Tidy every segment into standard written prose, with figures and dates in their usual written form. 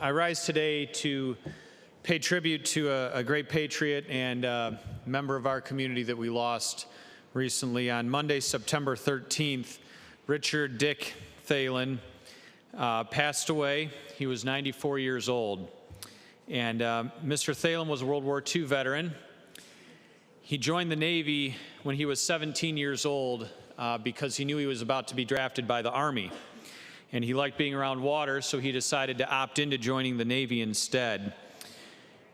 I rise today to pay tribute to a great patriot and member of our community that we lost recently. On Monday, September 13th, Richard Dick Thelen passed away. He was 94 years old. And Mr. Thelen was a World War II veteran. He joined the Navy when he was 17 years old because he knew he was about to be drafted by the Army. And he liked being around water, so he decided to opt into joining the Navy instead.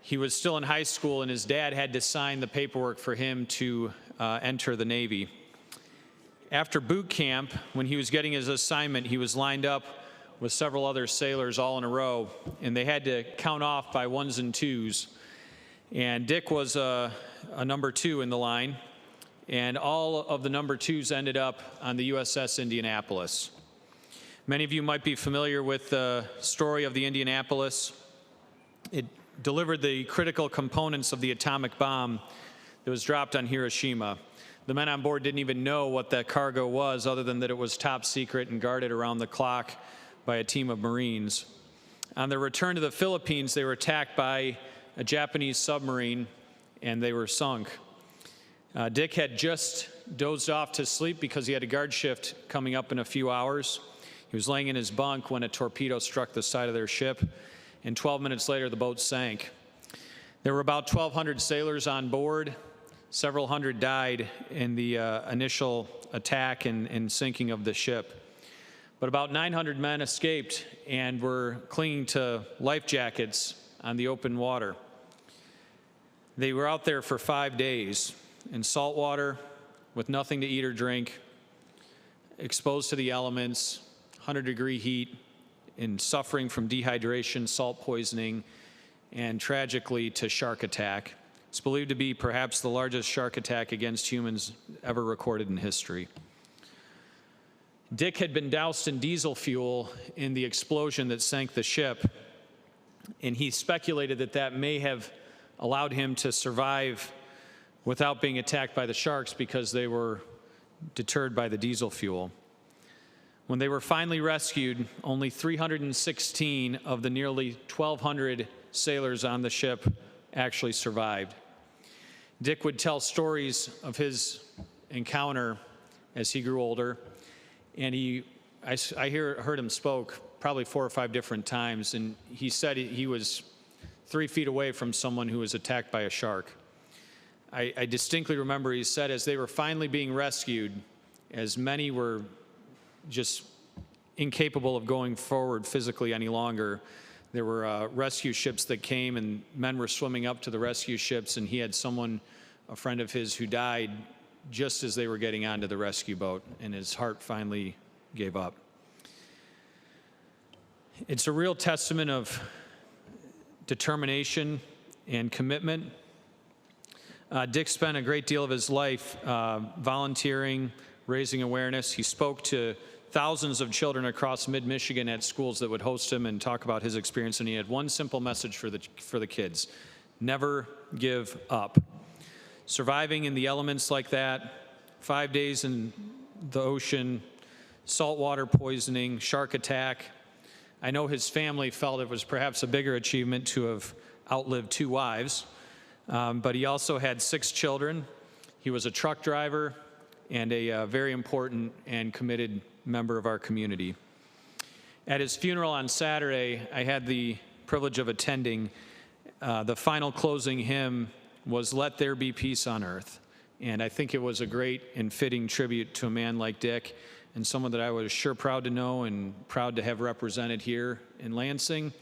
He was still in high school, and his dad had to sign the paperwork for him to enter the Navy. After boot camp, when he was getting his assignment, he was lined up with several other sailors all in a row, and they had to count off by ones and twos. And Dick was a number 2 in the line, and all of the number 2s ended up on the USS Indianapolis. Many of you might be familiar with the story of the Indianapolis. It delivered the critical components of the atomic bomb that was dropped on Hiroshima. The men on board didn't even know what that cargo was, other than that it was top secret and guarded around the clock by a team of Marines. On their return to the Philippines, they were attacked by a Japanese submarine, and they were sunk. Dick had just dozed off to sleep because he had a guard shift coming up in a few hours. He was laying in his bunk when a torpedo struck the side of their ship, and 12 minutes later, the boat sank. There were about 1,200 sailors on board. Several hundred died in the initial attack and sinking of the ship. But about 900 men escaped and were clinging to life jackets on the open water. They were out there for 5 days in salt water with nothing to eat or drink, exposed to the elements, 100-degree heat, and suffering from dehydration, salt poisoning, and tragically to shark attack. It's believed to be perhaps the largest shark attack against humans ever recorded in history. Dick had been doused in diesel fuel in the explosion that sank the ship, and he speculated that that may have allowed him to survive without being attacked by the sharks because they were deterred by the diesel fuel. When they were finally rescued, only 316 of the nearly 1,200 sailors on the ship actually survived. Dick would tell stories of his encounter as he grew older, and I heard him spoke probably 4 or 5 different times, and he said he was 3 feet away from someone who was attacked by a shark. I distinctly remember he said as they were finally being rescued, as many were just incapable of going forward physically any longer, there were rescue ships that came, and men were swimming up to the rescue ships, and he had someone, a friend of his, who died just as they were getting onto the rescue boat, and his heart finally gave up. It's a real testament of determination and commitment. Dick spent a great deal of his life volunteering, raising awareness. He spoke to thousands of children across mid-Michigan at schools that would host him and talk about his experience, and he had one simple message for the kids: never give up. Surviving in the elements like that, 5 days in the ocean, saltwater poisoning, shark attack. I know his family felt it was perhaps a bigger achievement to have outlived 2 wives, but he also had 6 children. He was a truck driver and a very important and committed member of our community. At his funeral on Saturday, I had the privilege of attending. The final closing hymn was "Let There Be Peace on Earth." And I think it was a great and fitting tribute to a man like Dick, and someone that I was sure proud to know and proud to have represented here in Lansing.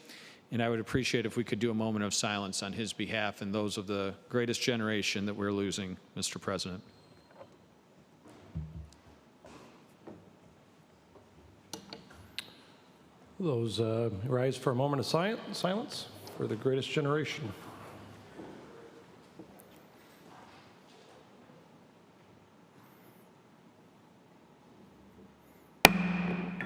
And I would appreciate if we could do a moment of silence on his behalf and those of the greatest generation that we're losing, Mr. President. Those rise for a moment of silence for the greatest generation.